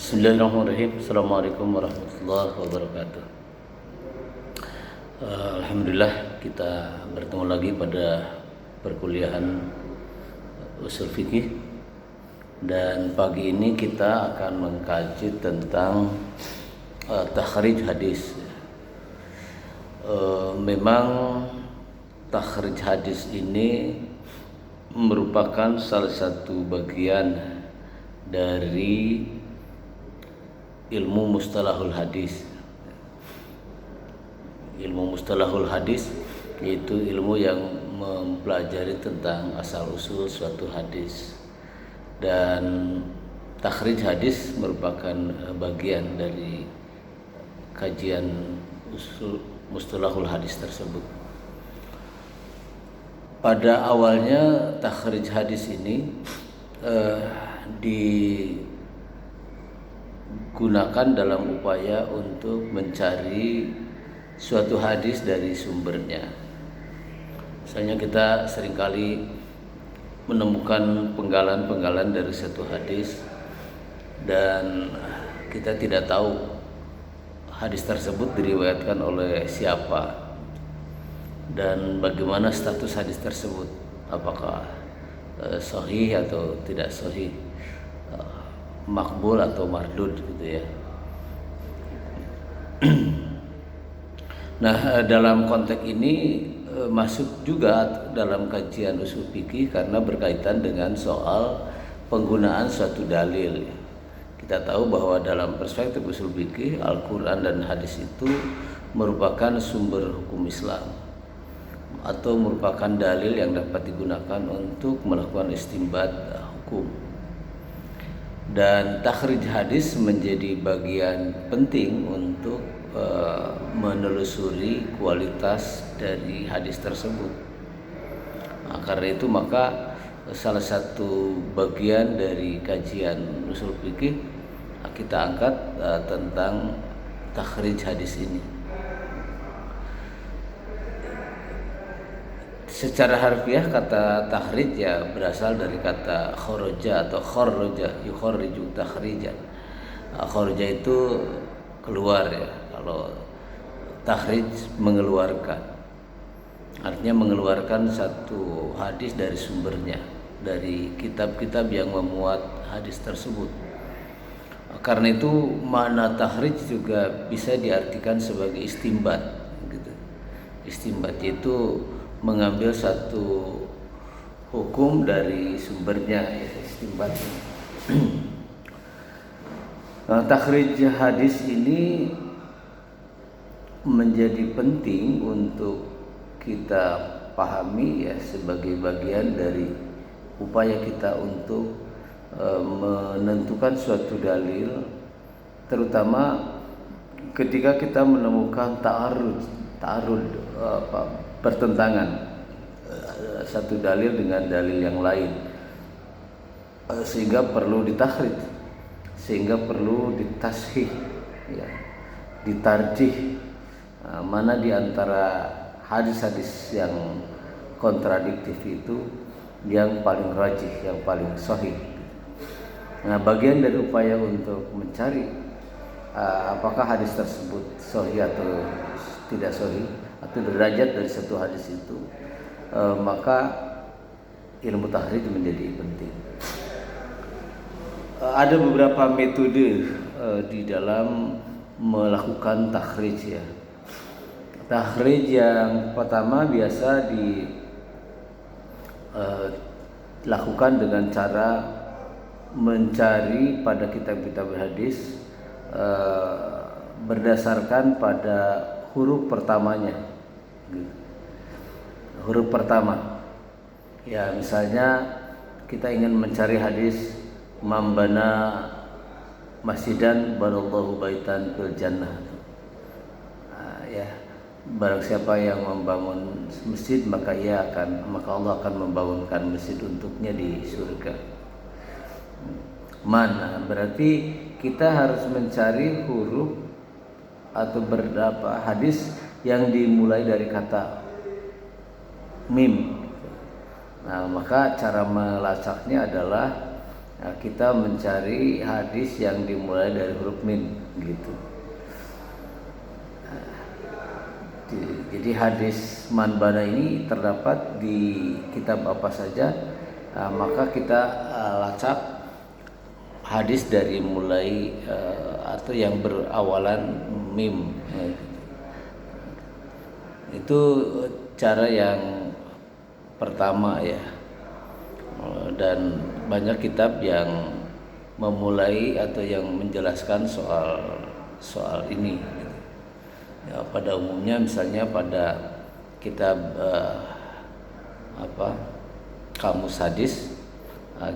Bismillahirrahmanirrahim. Assalamualaikum warahmatullahi wabarakatuh. Alhamdulillah kita bertemu lagi pada perkuliahan usul fikih, dan pagi ini kita akan mengkaji tentang takhrij hadis. Memang takhrij hadis ini merupakan salah satu bagian dari ilmu mustalahul hadis. Ilmu mustalahul hadis yaitu ilmu yang mempelajari tentang asal usul suatu hadis, dan takhrij hadis merupakan bagian dari kajian usul mustalahul hadis tersebut. Pada awalnya takhrij hadis ini digunakan dalam upaya untuk mencari suatu hadis dari sumbernya. Misalnya kita seringkali menemukan penggalan-penggalan dari satu hadis dan kita tidak tahu hadis tersebut diriwayatkan oleh siapa dan bagaimana status hadis tersebut, apakah sahih atau tidak sahih, makbul atau mardud gitu ya. Nah, dalam konteks ini masuk juga dalam kajian usul fikih karena berkaitan dengan soal penggunaan suatu dalil. Kita tahu bahwa dalam perspektif usul fikih, Al-Quran dan hadis itu merupakan sumber hukum Islam atau merupakan dalil yang dapat digunakan untuk melakukan istinbat hukum. Dan takhrij hadis menjadi bagian penting untuk menelusuri kualitas dari hadis tersebut. Nah, karena itu maka salah satu bagian dari kajian usul fikih kita angkat tentang takhrij hadis ini. Secara harfiah kata takhrij ya berasal dari kata kharaja atau kharraja, yukharriju takhrijan. Kharaja itu keluar ya, kalau takhrij mengeluarkan. Artinya mengeluarkan satu hadis dari sumbernya, dari kitab-kitab yang memuat hadis tersebut. Karena itu makna takhrij juga bisa diartikan sebagai istinbat gitu. Istinbat itu mengambil satu hukum dari sumbernya, ya, istinbat. Nah, takhrij hadis ini menjadi penting untuk kita pahami ya sebagai bagian dari upaya kita untuk menentukan suatu dalil, terutama ketika kita menemukan ta'arud pertentangan satu dalil dengan dalil yang lain, sehingga perlu ditakhrij, sehingga perlu ditashih ya, ditarjih, mana di antara hadis-hadis yang kontradiktif itu yang paling rajih, yang paling sahih. Nah, bagian dari upaya untuk mencari apakah hadis tersebut sahih atau tidak sahih, atau derajat dari satu hadis itu, maka ilmu takhrij menjadi penting. Ada beberapa metode di dalam melakukan takhrij ya. Takhrij yang pertama biasa dilakukan dengan cara mencari pada kitab-kitab hadis berdasarkan pada huruf pertamanya. Huruf pertama ya, misalnya kita ingin mencari hadis mambana masjidan banallahu baitan fil jannah, ya, barang siapa yang membangun masjid maka Allah akan membangunkan masjid untuknya di surga. Mana berarti kita harus mencari huruf atau beberapa hadis yang dimulai dari kata mim. Nah, maka cara melacaknya adalah kita mencari hadis yang dimulai dari huruf mim gitu. Jadi hadis man bana ini terdapat di kitab apa saja, maka kita lacak hadis dari mulai atau yang berawalan mim. Itu cara yang pertama ya. Dan banyak kitab yang memulai atau yang menjelaskan soal ini. Ya, pada umumnya misalnya pada kitab kamus hadis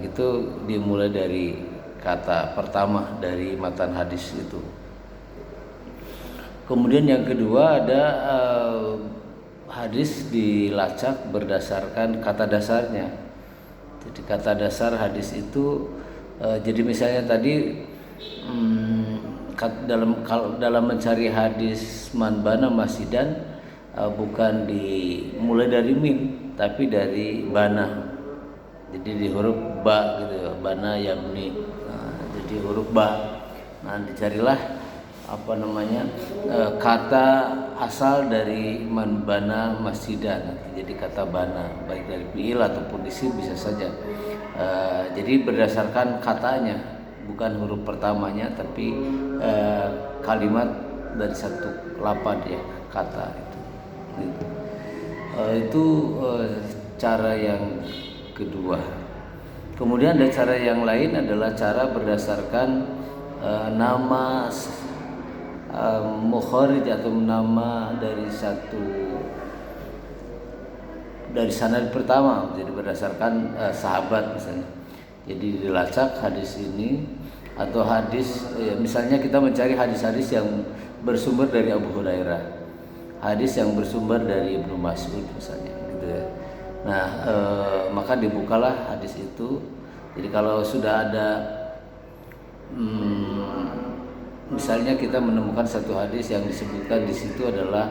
gitu dimulai dari kata pertama dari matan hadis itu. Kemudian yang kedua ada hadis dilacak berdasarkan kata dasarnya. Jadi kata dasar hadis itu jadi misalnya tadi dalam mencari hadis man bana masjidan bukan dimulai dari mim tapi dari bana. Jadi di huruf ba gitu, bana yabni. Jadi huruf ba. Nah, dicarilah kata asal dari man bana masjidan. Jadi kata bana baik dari fiil ataupun isim bisa saja. Jadi berdasarkan katanya, bukan huruf pertamanya tapi kalimat dari satu lafaz ya, kata itu. Itu cara yang kedua. Kemudian ada cara yang lain adalah cara berdasarkan nama mukharij atau nama dari sanad pertama, jadi berdasarkan sahabat misalnya. Jadi dilacak hadis ini atau hadis misalnya kita mencari hadis-hadis yang bersumber dari Abu Hurairah, hadis yang bersumber dari Ibnu Mas'ud misalnya gitu ya. Nah, maka dibukalah hadis itu. Jadi kalau sudah ada misalnya kita menemukan satu hadis yang disebutkan di situ adalah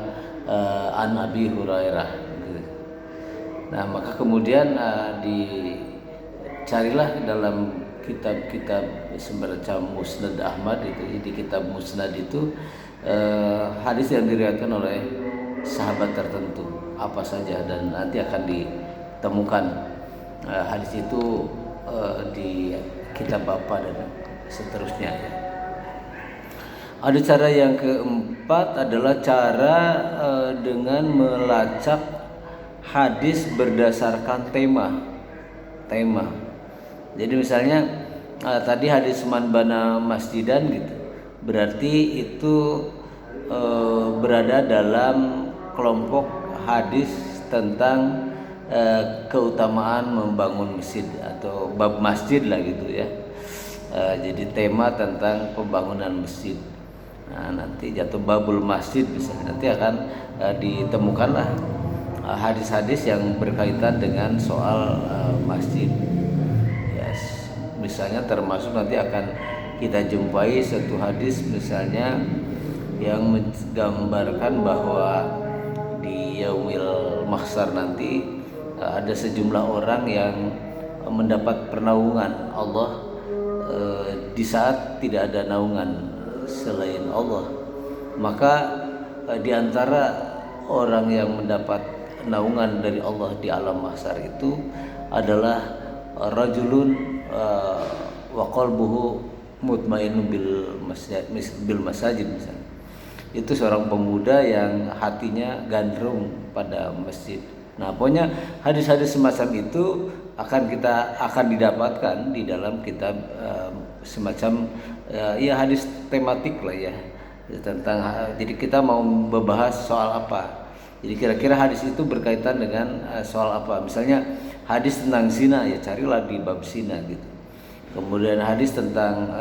an Abi Hurairah gitu. Nah, maka kemudian dicarilah dalam kitab-kitab semacam Musnad Ahmad itu. Di kitab Musnad itu hadis yang diriwayatkan oleh sahabat tertentu apa saja, dan nanti akan ditemukan hadis itu di kitab apa dan seterusnya ya. Ada cara yang keempat adalah cara dengan melacak hadis berdasarkan tema. Jadi misalnya tadi hadis man bana masjidan gitu, berarti itu berada dalam kelompok hadis tentang keutamaan membangun masjid atau bab masjid lah gitu ya. Jadi tema tentang pembangunan masjid. Nah, nanti jatuh babul masjid misalnya, nanti akan ditemukanlah hadis-hadis yang berkaitan dengan soal masjid. Yes. Misalnya termasuk nanti akan kita jumpai satu hadis misalnya yang menggambarkan bahwa di yaumil mahsyar nanti ada sejumlah orang yang mendapat pernaungan Allah di saat tidak ada naungan selain Allah. Maka di antara orang yang mendapat naungan dari Allah di alam mahsyar itu adalah rajulun wa qalbuhu mutmainnun bil masajid misalnya. Itu seorang pemuda yang hatinya gandrung pada masjid. Nah, pokoknya hadis-hadis semacam itu akan didapatkan di dalam kitab semacam ya hadis tematik lah ya, tentang jadi kita mau membahas soal apa. Jadi kira-kira hadis itu berkaitan dengan soal apa. Misalnya hadis tentang zina, ya carilah di bab zina gitu. Kemudian hadis tentang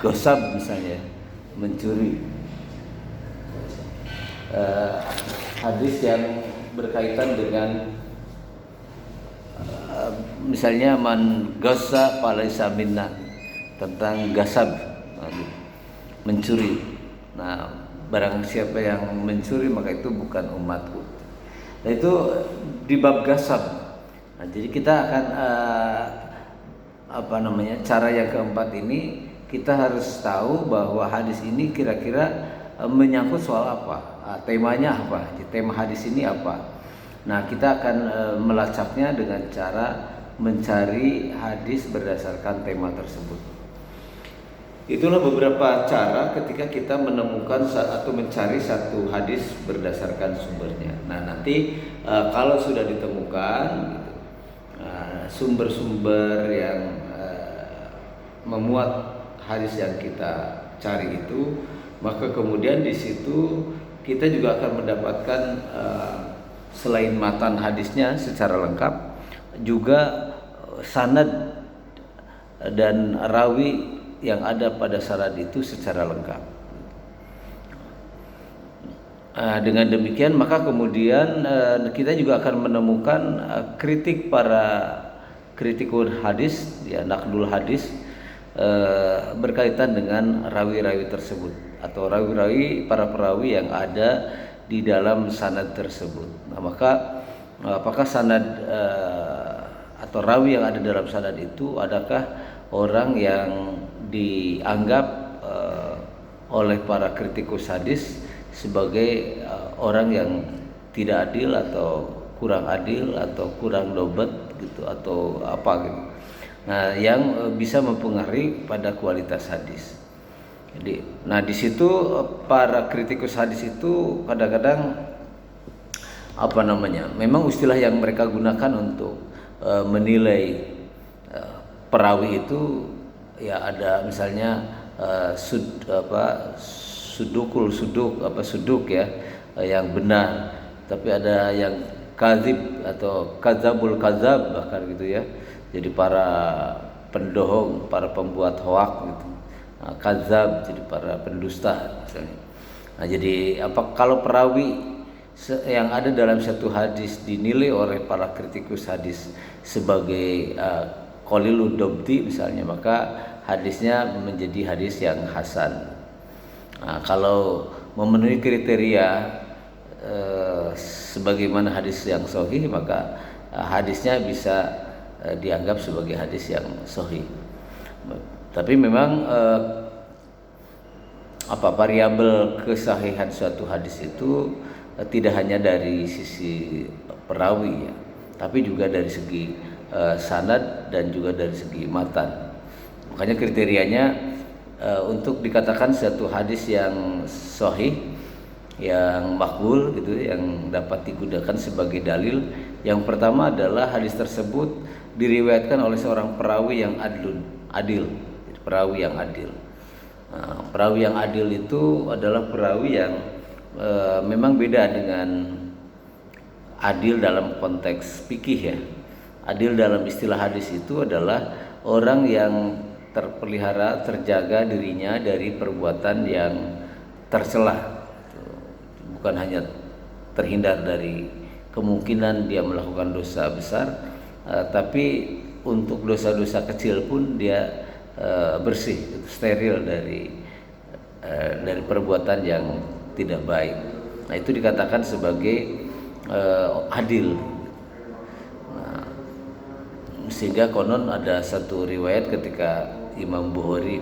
gosab misalnya, mencuri. Hadis yang berkaitan dengan misalnya man gasa falaisa minna, tentang gasab, mencuri. Nah, barang siapa yang mencuri maka itu bukan umatku. Nah, itu di bab gasab. Nah, jadi kita akan cara yang keempat ini kita harus tahu bahwa hadis ini kira-kira menyangkut soal apa, temanya apa, tema hadis ini apa. Nah, kita akan melacaknya dengan cara mencari hadis berdasarkan tema tersebut. Itulah beberapa cara ketika kita menemukan atau mencari satu hadis berdasarkan sumbernya. Nah, nanti kalau sudah ditemukan gitu, sumber-sumber yang memuat hadis yang kita cari itu, maka kemudian di situ kita juga akan mendapatkan selain matan hadisnya secara lengkap, juga sanad dan rawi yang ada pada sanad itu secara lengkap. Dengan demikian maka kemudian kita juga akan menemukan kritik para kritikul hadis, ya, naqdul hadis, berkaitan dengan rawi-rawi tersebut atau rawi-rawi, para perawi yang ada di dalam sanad tersebut. Nah, maka apakah sanad atau rawi yang ada dalam sanad itu adakah orang yang dianggap oleh para kritikus hadis sebagai orang yang tidak adil atau kurang adil atau kurang dobat gitu atau apa gitu. Nah, yang bisa mempengaruhi pada kualitas hadis. Jadi, nah di situ para kritikus hadis itu kadang-kadang memang istilah yang mereka gunakan untuk menilai perawi itu, ya ada misalnya suduk ya, yang benar, tapi ada yang kadzib atau kadzabul kadzab bahkan gitu ya. Jadi para pendohong, para pembuat hoak gitu. Nah, kadzab jadi para pendusta misalnya. Nah, jadi kalau perawi yang ada dalam satu hadis dinilai oleh para kritikus hadis sebagai qalilud dabti misalnya, maka hadisnya menjadi hadis yang hasan. Nah, kalau memenuhi kriteria sebagaimana hadis yang sahih, maka hadisnya bisa dianggap sebagai hadis yang sahih. Tapi memang variabel kesahihan suatu hadis itu tidak hanya dari sisi perawi ya, tapi juga dari segi sanad dan juga dari segi matan. Makanya kriterianya untuk dikatakan satu hadis yang sahih, yang makbul gitu, yang dapat digunakan sebagai dalil, yang pertama adalah hadis tersebut diriwayatkan oleh seorang perawi yang adil. Perawi yang adil. Nah, perawi yang adil itu adalah perawi yang memang beda dengan adil dalam konteks fikih ya. Adil dalam istilah hadis itu adalah orang yang terpelihara, terjaga dirinya dari perbuatan yang tercela. Bukan hanya terhindar dari kemungkinan dia melakukan dosa besar, tapi untuk dosa-dosa kecil pun dia bersih, steril dari perbuatan yang tidak baik. Nah, itu dikatakan sebagai adil. Nah, sehingga konon ada satu riwayat ketika Imam Bukhari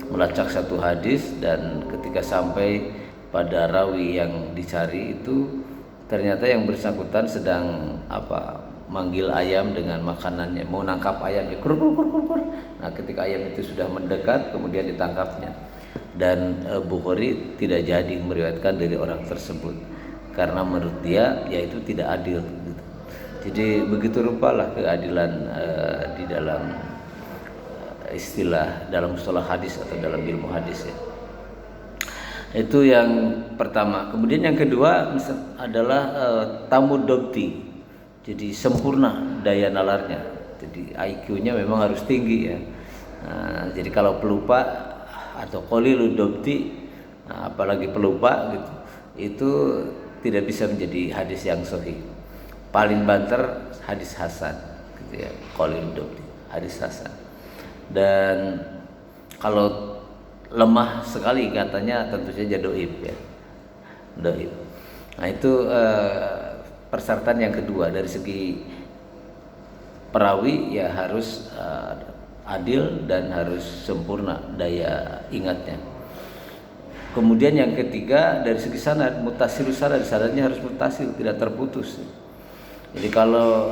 melacak satu hadis, dan ketika sampai pada rawi yang dicari itu ternyata yang bersangkutan sedang manggil ayam dengan makanannya, mau nangkap ayamnya, kur. Nah, ketika ayam itu sudah mendekat, kemudian ditangkapnya, dan Bukhari tidak jadi meriwayatkan dari orang tersebut karena menurut dia yaitu tidak adil gitu. Jadi begitu rupalah keadilan di dalam istilah, dalam istilah hadis atau dalam ilmu hadis ya. Itu yang pertama. Kemudian yang kedua adalah tamud dabti. Jadi sempurna daya nalarnya. Jadi IQ-nya memang harus tinggi ya. Nah, jadi kalau pelupa atau qalilud dabti, apalagi pelupa gitu, itu tidak bisa menjadi hadis yang sahih. Paling banter hadis hasan gitu ya, qalilud dabti, hadis hasan. Dan kalau lemah sekali katanya tentu saja doib ya, doib. Nah, itu persyaratan yang kedua dari segi perawi ya harus adil dan harus sempurna daya ingatnya. Kemudian yang ketiga dari segi sanad, mutasilus sanad, sanadnya harus mutasil, tidak terputus. Jadi kalau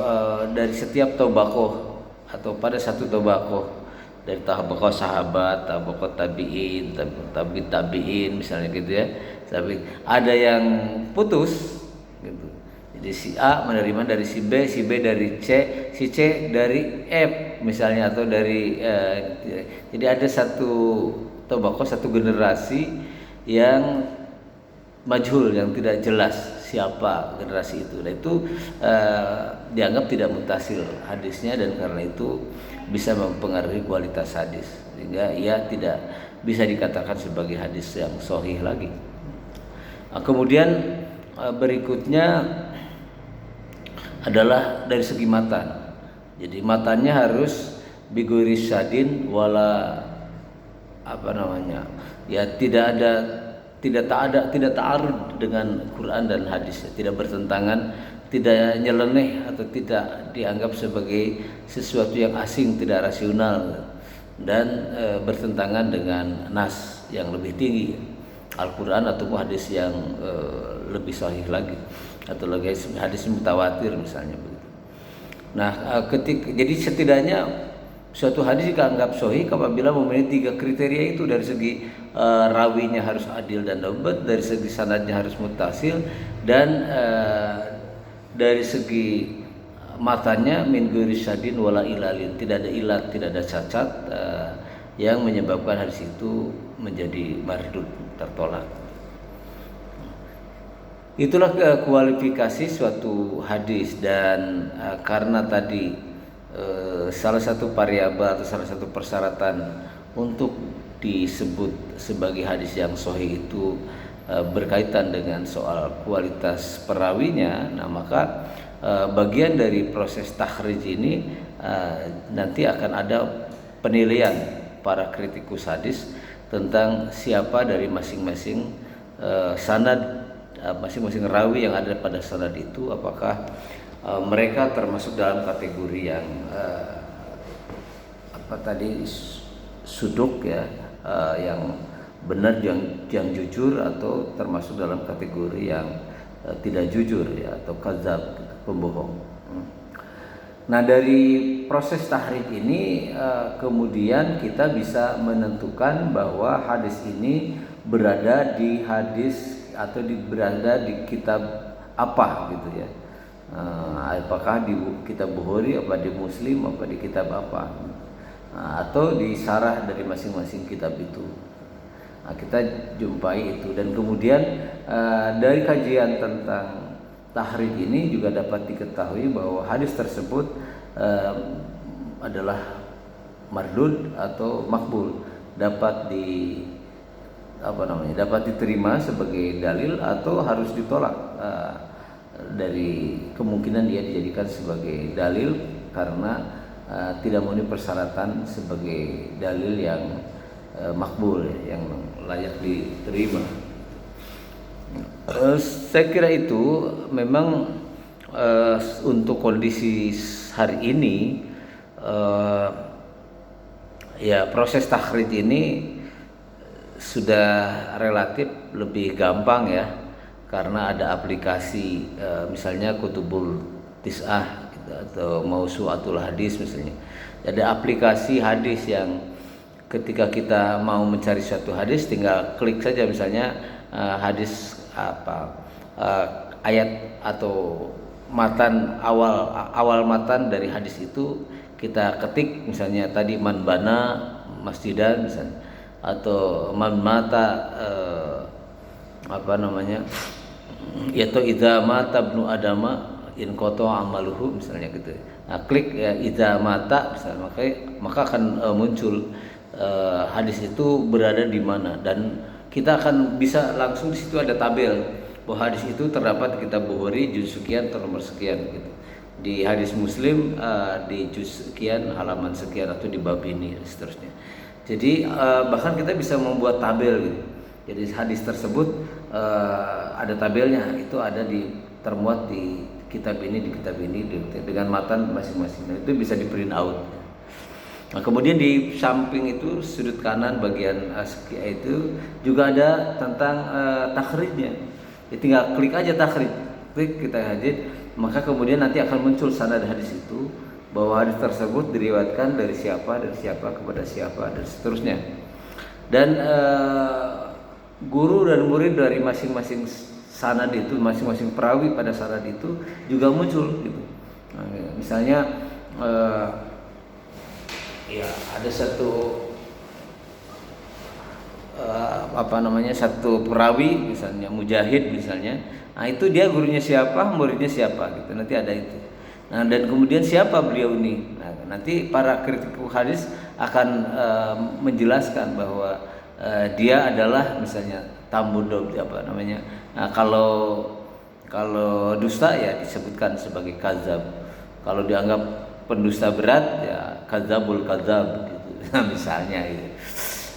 dari setiap tobakoh atau pada satu tobakoh dari tobakoh sahabat, tobakoh tabiin, tabiin misalnya gitu ya, tapi ada yang putus gitu. Jadi si A menerima dari si B dari C, si C dari F misalnya, atau dari jadi ada satu tobakoh, satu generasi yang majhul, yang tidak jelas siapa generasi itu. Nah itu dianggap tidak mutasil hadisnya, dan karena itu bisa mempengaruhi kualitas hadis, sehingga ia tidak bisa dikatakan sebagai hadis yang sahih lagi. Kemudian berikutnya adalah dari segi matan. Jadi matannya harus biguris syadin wala ya tidak ta'arud dengan Quran dan hadis, tidak bertentangan, tidak nyeleneh atau tidak dianggap sebagai sesuatu yang asing, tidak rasional, dan bertentangan dengan nas yang lebih tinggi, Al-Quran atau hadis yang lebih sahih lagi, atau lagi hadis mutawatir misalnya begitu. Nah, jadi setidaknya suatu hadis dianggap sahih apabila memenuhi 3 kriteria itu, dari segi rawinya harus adil dan dabat, dari segi sanadnya harus mutasil, dan dari segi matanya min ghairi syadin wala ilalin, tidak ada ilat, tidak ada cacat yang menyebabkan hadis itu menjadi mardud, tertolak. Itulah kualifikasi suatu hadis, dan karena tadi salah satu variabel atau salah satu persyaratan untuk disebut sebagai hadis yang sahih itu berkaitan dengan soal kualitas perawinya. Nah maka bagian dari proses takhrij ini nanti akan ada penilaian para kritikus hadis tentang siapa dari masing-masing sanad, masing-masing rawi yang ada pada sanad itu, apakah mereka termasuk dalam kategori yang suduk ya, yang benar, yang jujur, atau termasuk dalam kategori yang tidak jujur ya, atau kadzab, pembohong. Nah dari proses tahrij ini kemudian kita bisa menentukan bahwa hadis ini berada di hadis atau berada di kitab apa gitu ya. Apakah di kitab Bukhari, apa di Muslim, apa di kitab apa, atau di syarah dari masing-masing kitab itu. Nah, kita jumpai itu, dan kemudian dari kajian tentang tahrij ini juga dapat diketahui bahwa hadis tersebut adalah mardud atau makbul, dapat diterima sebagai dalil atau harus ditolak. Dari kemungkinan dia dijadikan sebagai dalil karena tidak memenuhi persyaratan sebagai dalil yang makbul, yang layak diterima. Saya kira itu memang untuk kondisi hari ini ya proses takhrij ini sudah relatif lebih gampang ya, karena ada aplikasi misalnya Kutubul Tis'ah gitu, atau Mausu'atul Hadis misalnya. Ada aplikasi hadis yang ketika kita mau mencari suatu hadis tinggal klik saja, misalnya hadis ayat atau matan awal matan dari hadis itu kita ketik, misalnya tadi man bana masjidan misalnya, atau man mata yaitu idza mata ibnu adama in qata amaluhu misalnya gitu. Nah, klik ya idza mata misalnya, maka akan muncul hadis itu berada di mana, dan kita akan bisa langsung di situ ada tabel bahwa hadis itu terdapat di kitab Bukhari juz sekian atau nomor sekian gitu. Di hadis Muslim di juz sekian halaman sekian, atau di bab ini dan seterusnya. Jadi bahkan kita bisa membuat tabel gitu. Jadi hadis tersebut ada tabelnya, itu ada termuat di kitab ini di kitab ini dengan matan masing-masing. Nah, itu bisa di print out. Nah, kemudian di samping itu sudut kanan bagian itu juga ada tentang takhrijnya. Ya, tinggal klik aja takhrij, klik kita hadis, maka kemudian nanti akan muncul sanad hadis itu, bahwa hadis tersebut diriwayatkan dari siapa kepada siapa dan seterusnya. Dan guru dan murid dari masing-masing sanad itu, masing-masing perawi pada sanad itu juga muncul gitu. Nah, misalnya ya ada satu satu perawi misalnya Mujahid misalnya, nah itu dia gurunya siapa, muridnya siapa gitu, nanti ada itu. Nah, dan kemudian siapa beliau ini, nah, nanti para kritikus hadis akan menjelaskan bahwa dia adalah misalnya tambudob nah, kalau dusta ya disebutkan sebagai kazab, kalau dianggap pendusta berat ya kadzabul kadzab gitu. Nah, misalnya gitu.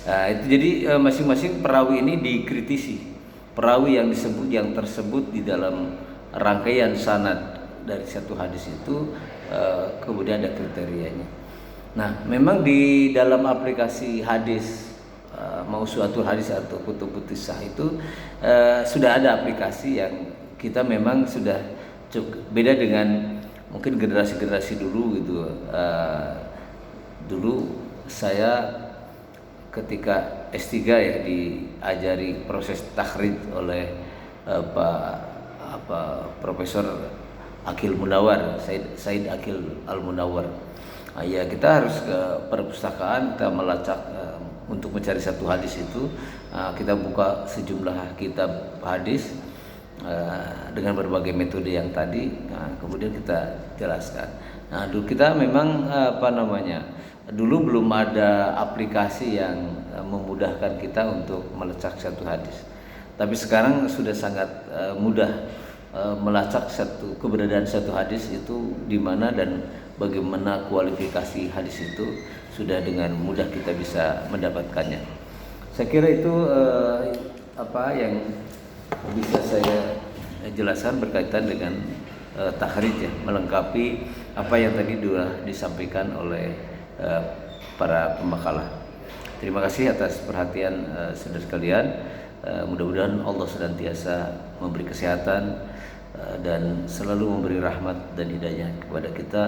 Nah, itu jadi masing-masing perawi ini dikritisi. Perawi yang tersebut di dalam rangkaian sanad dari satu hadis itu kemudian ada kriterianya. Nah, memang di dalam aplikasi hadis mau suatu hadis atau kutubut tisah itu sudah ada aplikasi yang kita memang sudah cukup beda dengan mungkin generasi-generasi dulu gitu. Dulu saya ketika S3 ya diajari proses takhrij oleh Profesor Akil Munawar, Said Akil Al Munawar. Ya, kita harus ke perpustakaan, kita melacak untuk mencari satu hadis itu. Kita buka sejumlah kitab hadis dengan berbagai metode yang tadi, kemudian kita jelaskan. Nah, dulu kita memang dulu belum ada aplikasi yang memudahkan kita untuk melacak satu hadis. Tapi sekarang sudah sangat mudah melacak keberadaan satu hadis itu di mana dan bagaimana kualifikasi hadis itu, sudah dengan mudah kita bisa mendapatkannya. Saya kira itu yang bisa saya jelaskan berkaitan dengan takhrij ya, melengkapi apa yang tadi sudah disampaikan oleh para pembakalah. Terima kasih atas perhatian saudara sekalian. Mudah-mudahan Allah senantiasa memberi kesehatan dan selalu memberi rahmat dan hidayah kepada kita,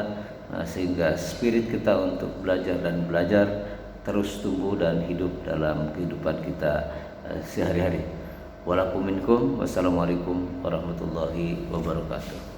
sehingga spirit kita untuk belajar terus tumbuh dan hidup dalam kehidupan kita sehari-hari. Walakum minkum, wassalamualaikum warahmatullahi wabarakatuh.